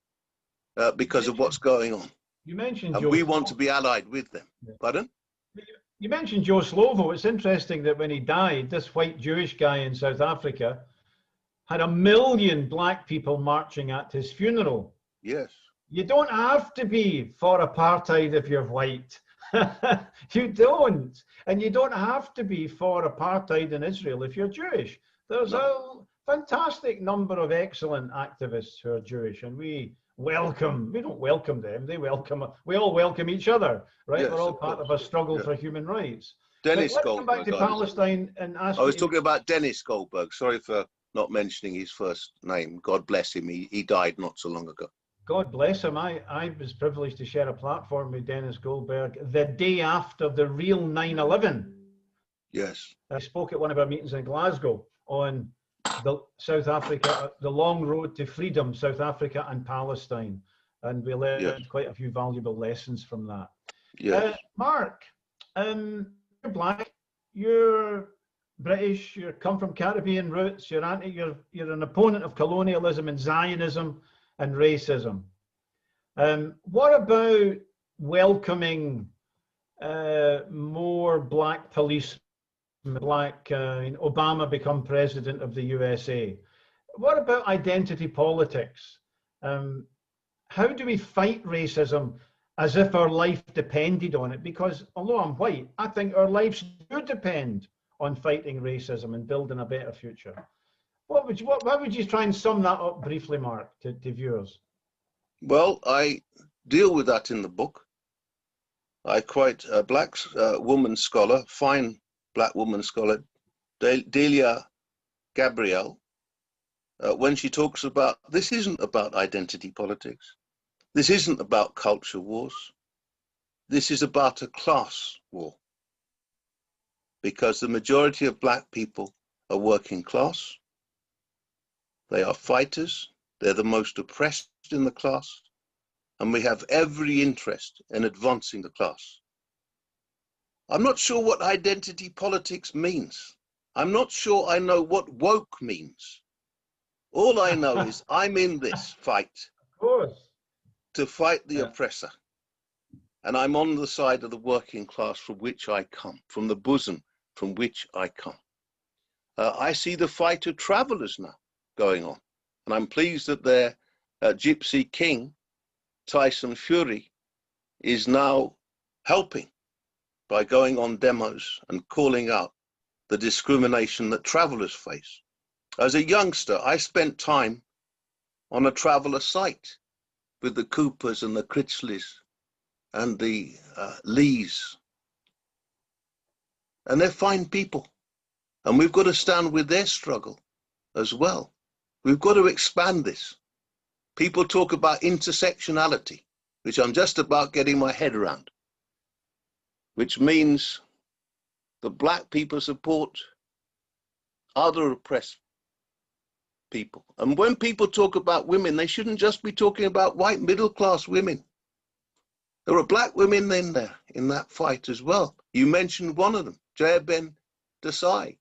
because of what's going on. You mentioned and Joe we want to be allied with them. Yeah. Pardon? You mentioned Joe Slovo. It's interesting that when he died, this white Jewish guy in South Africa had 1 million Black people marching at his funeral. Yes. You don't have to be for apartheid if you're white. You don't. And you don't have to be for apartheid in Israel if you're Jewish. There's a fantastic number of excellent activists who are Jewish, and we don't welcome them, they welcome us. We all welcome each other, right? Yes, we're all part of a struggle for human rights. Dennis Let's Goldberg. Come back to Palestine and ask. I was talking about Dennis Goldberg. Sorry for not mentioning his first name. God bless him. He died not so long ago. God bless him. I was privileged to share a platform with Dennis Goldberg the day after the real 9/11. Yes. I spoke at one of our meetings in Glasgow on the South Africa, the long road to freedom, South Africa and Palestine. And we learned quite a few valuable lessons from that. Yes. Mark, you're Black, you're British, you come from Caribbean roots, you're an opponent of colonialism and Zionism and racism. What about welcoming more Black police, like Obama become president of the USA? What about identity politics? How do we fight racism as if our life depended on it? Because although I'm white, I think our lives do depend on fighting racism and building a better future. How would you try and sum that up briefly, Mark, to viewers? Well, I deal with that in the book. I quote a Black woman scholar, fine Black woman scholar, Delia Gabrielle, when she talks about this isn't about identity politics. This isn't about culture wars. This is about a class war. Because the majority of black people are working class. They are fighters. They're the most oppressed in the class. And we have every interest in advancing the class. I'm not sure what identity politics means. I'm not sure I know what woke means. All I know is I'm in this fight to fight the oppressor. And I'm on the side of the working class from which I come, from the bosom from which I come. I see the fight of travelers now going on. And I'm pleased that their Gypsy King, Tyson Fury, is now helping by going on demos and calling out the discrimination that travelers face. As a youngster, I spent time on a traveler site with the Coopers and the Critchleys and the Lees. And they're fine people. And we've got to stand with their struggle as well. We've got to expand this. People talk about intersectionality, which I'm just about getting my head around, which means the black people support other oppressed people. And when people talk about women, they shouldn't just be talking about white middle-class women. There are black women in there in that fight as well. You mentioned one of them, Jaya Ben Desai.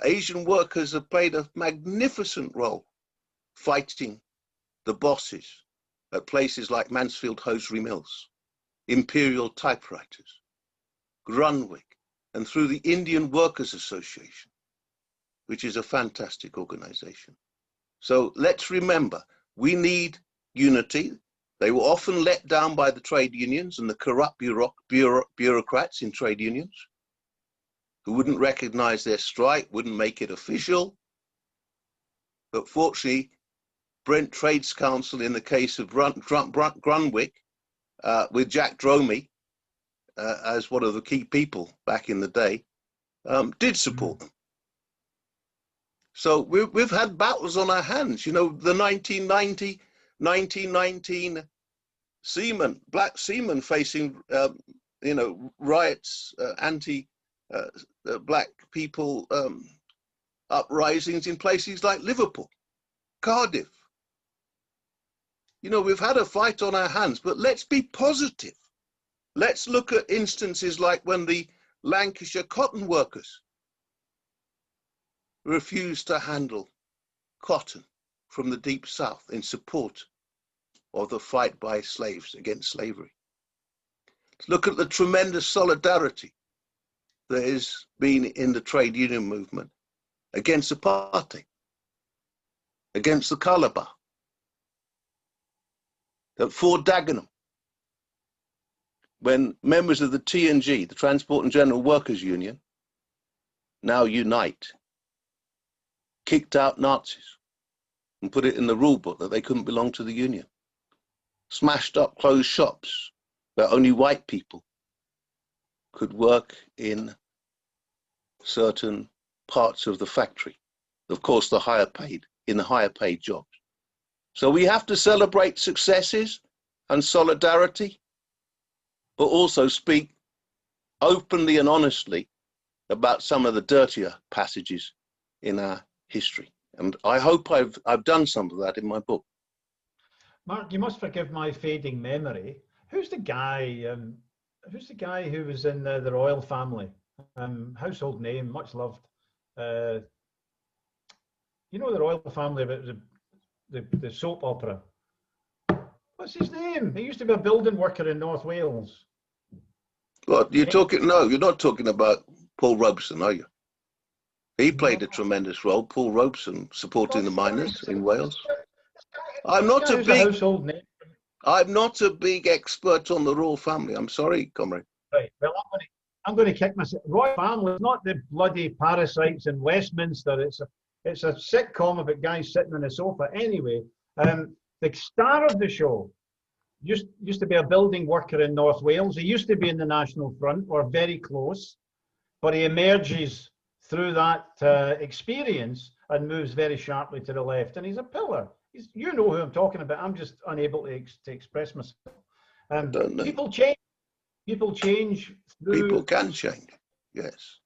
Asian workers have played a magnificent role fighting the bosses at places like Mansfield Hosiery Mills, Imperial Typewriters, Grunwick, and through the Indian Workers Association, which is a fantastic organization. So let's remember, we need unity. They were often let down by the trade unions and the corrupt bureaucrats in trade unions who wouldn't recognize their strike, wouldn't make it official. But fortunately, Brent Trades Council, in the case of Grunwick, with Jack Dromey as one of the key people back in the day, did support them. So we've had battles on our hands. You know, the 1919 seamen, black seamen facing, you know, riots, black people uprisings in places like Liverpool, Cardiff. You know, we've had a fight on our hands, but let's be positive. Let's look at instances like when the Lancashire cotton workers refused to handle cotton from the deep south in support of the fight by slaves against slavery. Let's look at the tremendous solidarity there has been in the trade union movement against apartheid, against the colour bar. At Fort Dagenham, when members of the TNG, the Transport and General Workers Union, now Unite, kicked out Nazis and put it in the rule book that they couldn't belong to the union, smashed up closed shops where only white people could work in certain parts of the factory. Of course, the higher paid jobs. So we have to celebrate successes and solidarity, but also speak openly and honestly about some of the dirtier passages in our history. And I hope I've done some of that in my book. Mark, you must forgive my fading memory. Who's the guy who was in the royal family? Household name, much loved. You know the royal family about the soap opera. What's his name? He used to be a building worker in North Wales. What you're talking? No, you're not talking about Paul Robeson, are you? He played a tremendous role. Paul Robeson supporting the miners in Wales. I'm not a big expert on the royal family. I'm sorry, comrade. Right. Well, I'm going to kick myself. Royal family is not the bloody parasites in Westminster. It's a sitcom about guys sitting on a sofa. Anyway, the star of the show used to be a building worker in North Wales. He used to be in the National Front, or very close, but he emerges through that experience and moves very sharply to the left. And he's a pillar. You know who I'm talking about. I'm just unable to express myself. I don't know. People change. People change. People can change. Yes.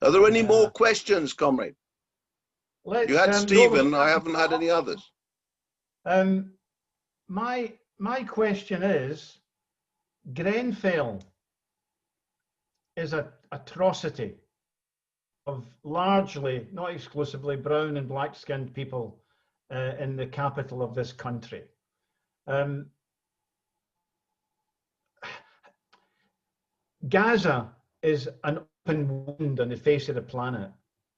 Are there any more questions, comrade? You had Stephen. I haven't had any others. My question is, Grenfell is an atrocity of largely, not exclusively, brown and black-skinned people in the capital of this country. Gaza is an open wound on the face of the planet.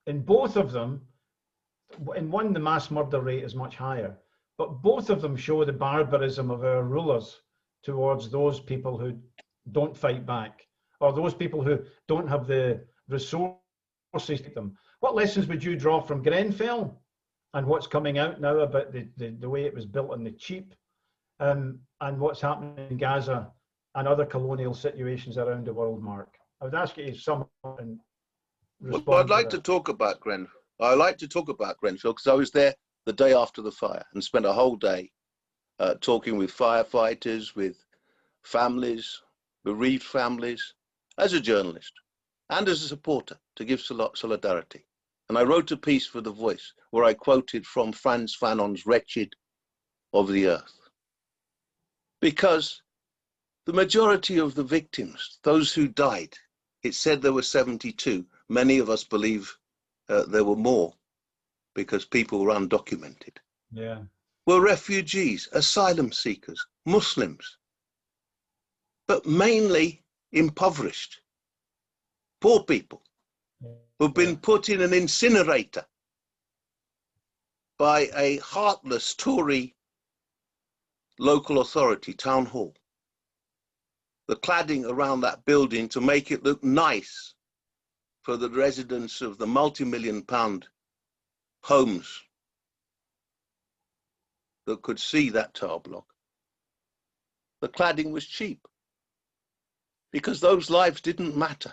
In both of them, in one, the mass murder rate is much higher, but both of them show the barbarism of our rulers towards those people who don't fight back, or those people who don't have the resources to them. What lessons would you draw from Grenfell and what's coming out now about the way it was built on the cheap, and what's happening in Gaza and other colonial situations around the world, Mark? I would ask you to sum up and respond. Well, I'd like to talk about Grenfell. I like to talk about Grenfell because I was there the day after the fire and spent a whole day talking with firefighters, with families, bereaved families, as a journalist and as a supporter to give solidarity. And I wrote a piece for The Voice where I quoted from Frantz Fanon's Wretched of the Earth. Because the majority of the victims, those who died, it said there were 72. Many of us believe there were more because people were undocumented. Yeah. Were refugees, asylum seekers, Muslims, but mainly impoverished, poor people who've been put in an incinerator by a heartless Tory local authority, town hall. The cladding around that building to make it look nice for the residents of the multi-million-pound homes that could see that tower block. The cladding was cheap because those lives didn't matter.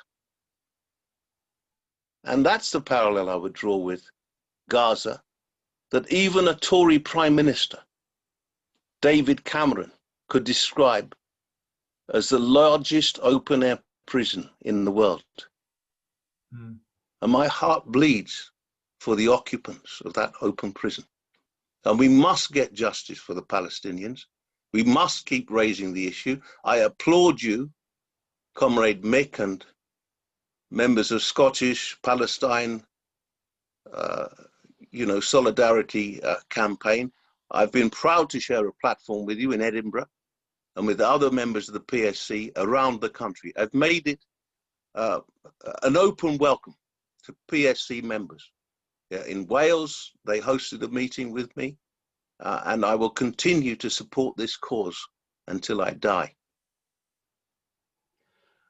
And that's the parallel I would draw with Gaza, that even a Tory Prime Minister, David Cameron, could describe as the largest open-air prison in the world. Mm. And my heart bleeds for the occupants of that open prison. And we must get justice for the Palestinians. We must keep raising the issue. I applaud you, Comrade Mick, and members of Scottish Palestine, solidarity campaign. I've been proud to share a platform with you in Edinburgh and with other members of the PSC around the country. I've made it an open welcome to PSC members. In Wales, they hosted a meeting with me, and I will continue to support this cause until I die.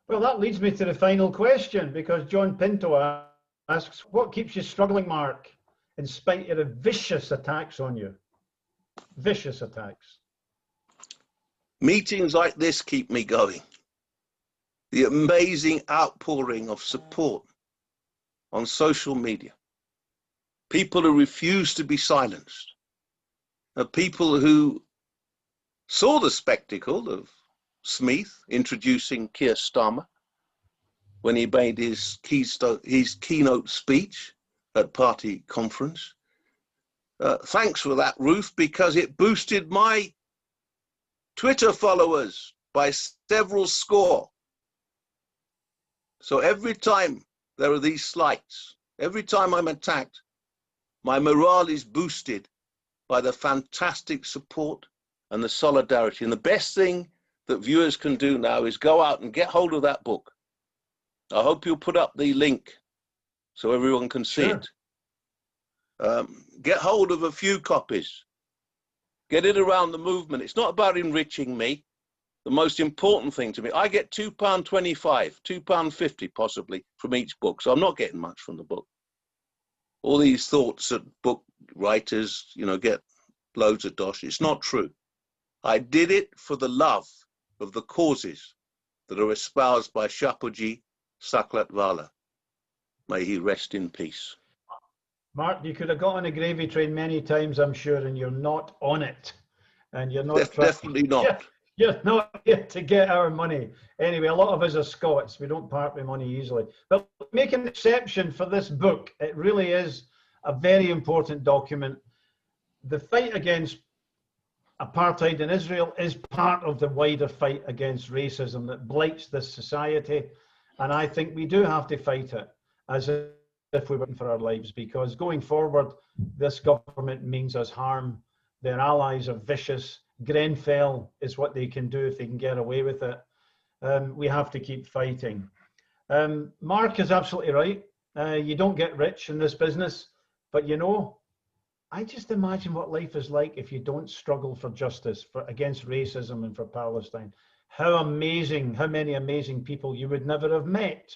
Well, that leads me to the final question, because John Pinto asks, what keeps you struggling, Mark, in spite of the vicious attacks on you? Vicious attacks. Meetings like this keep me going. The amazing outpouring of support on social media. People who refuse to be silenced. People who saw the spectacle of Smith introducing Keir Starmer when he made his keynote speech at party conference. Thanks for that, Ruth, because it boosted my Twitter followers by several score. So every time there are these slights, every time I'm attacked, my morale is boosted by the fantastic support and the solidarity. And the best thing that viewers can do now is go out and get hold of that book. I hope you'll put up the link so everyone can see it. Get hold of a few copies. Get it around the movement. It's not about enriching me. The most important thing to me, I get £2.25, £2.50 possibly from each book. So I'm not getting much from the book. All these thoughts that book writers, get loads of dosh. It's not true. I did it for the love of the causes that are espoused by Shapoorji Saklatvala. May he rest in peace. Mark, you could have got on a gravy train many times, I'm sure, and you're not on it. And you're not Definitely not. You're not here to get our money. Anyway, a lot of us are Scots. We don't part with money easily. But make an exception for this book. It really is a very important document. The fight against apartheid in Israel is part of the wider fight against racism that blights this society. And I think we do have to fight it as if we were for our lives, because going forward, this government means us harm. Their allies are vicious. Grenfell is what they can do if they can get away with it. We have to keep fighting. Mark is absolutely right. You don't get rich in this business, but you know, I just imagine what life is like if you don't struggle for justice, against racism and for Palestine. How amazing, how many amazing people you would never have met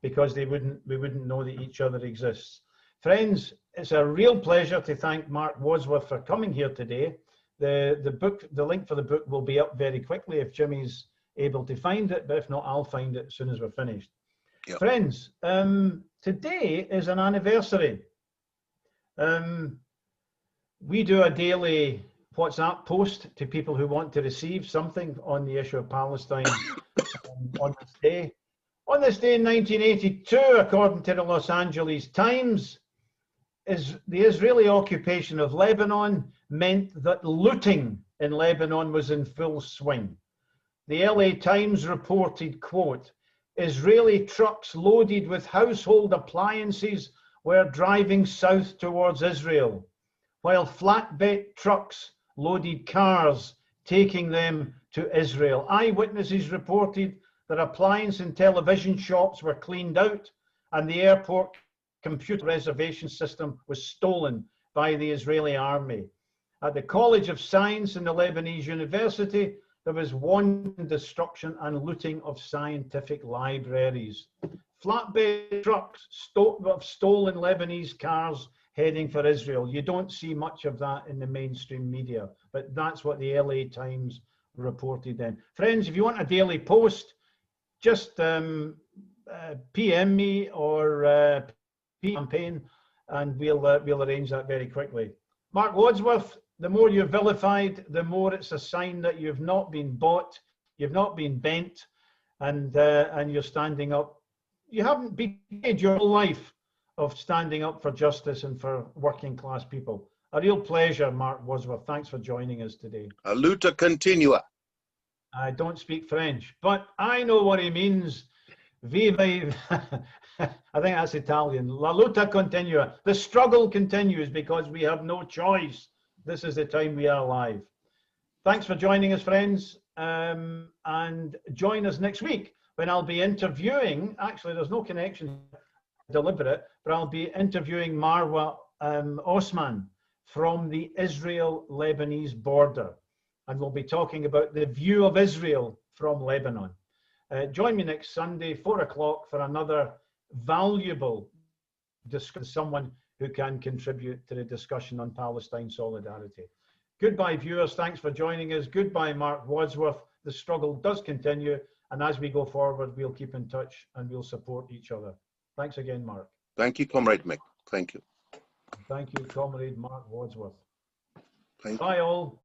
because we wouldn't know that each other exists. Friends, it's a real pleasure to thank Marc Wadsworth for coming here today. The link for the book will be up very quickly if Jimmy's able to find it, but if not, I'll find it as soon as we're finished. Yep. Friends, today is an anniversary. We do a daily WhatsApp post to people who want to receive something on the issue of Palestine on this day. On this day in 1982, according to the Los Angeles Times, the Israeli occupation of Lebanon meant that looting in Lebanon was in full swing. The LA Times reported, quote, Israeli trucks loaded with household appliances were driving south towards Israel, while flatbed trucks loaded cars taking them to Israel. Eyewitnesses reported that appliance and television shops were cleaned out and the airport computer reservation system was stolen by the Israeli army. At the College of Science in the Lebanese University, there was wanton destruction and looting of scientific libraries. Flatbed trucks of stolen Lebanese cars heading for Israel. You don't see much of that in the mainstream media, but that's what the LA Times reported then. Friends, if you want a daily post, just PM me or campaign, and we'll arrange that very quickly. Marc Wadsworth, the more you're vilified, the more it's a sign that you've not been bought, you've not been bent, and you're standing up. You haven't betrayed your life of standing up for justice and for working class people. A real pleasure, Marc Wadsworth. Thanks for joining us today. A luta continua. I don't speak French, but I know what he means. Viva, I think that's Italian. La luta continua. The struggle continues because we have no choice. This is the time we are alive. Thanks for joining us, friends. And join us next week when I'll be interviewing, actually there's no connection deliberate, but I'll be interviewing Marwa Osman from the Israel-Lebanese border. And we'll be talking about the view of Israel from Lebanon. Join me next Sunday, 4 o'clock, for another valuable discussion, someone who can contribute to the discussion on Palestine solidarity. Goodbye, viewers. Thanks for joining us. Goodbye, Marc Wadsworth. The struggle does continue, and as we go forward, we'll keep in touch and we'll support each other. Thanks again, Mark. Thank you, Comrade Mick. Thank you. Thank you, Comrade Marc Wadsworth. Thank you. Bye, all.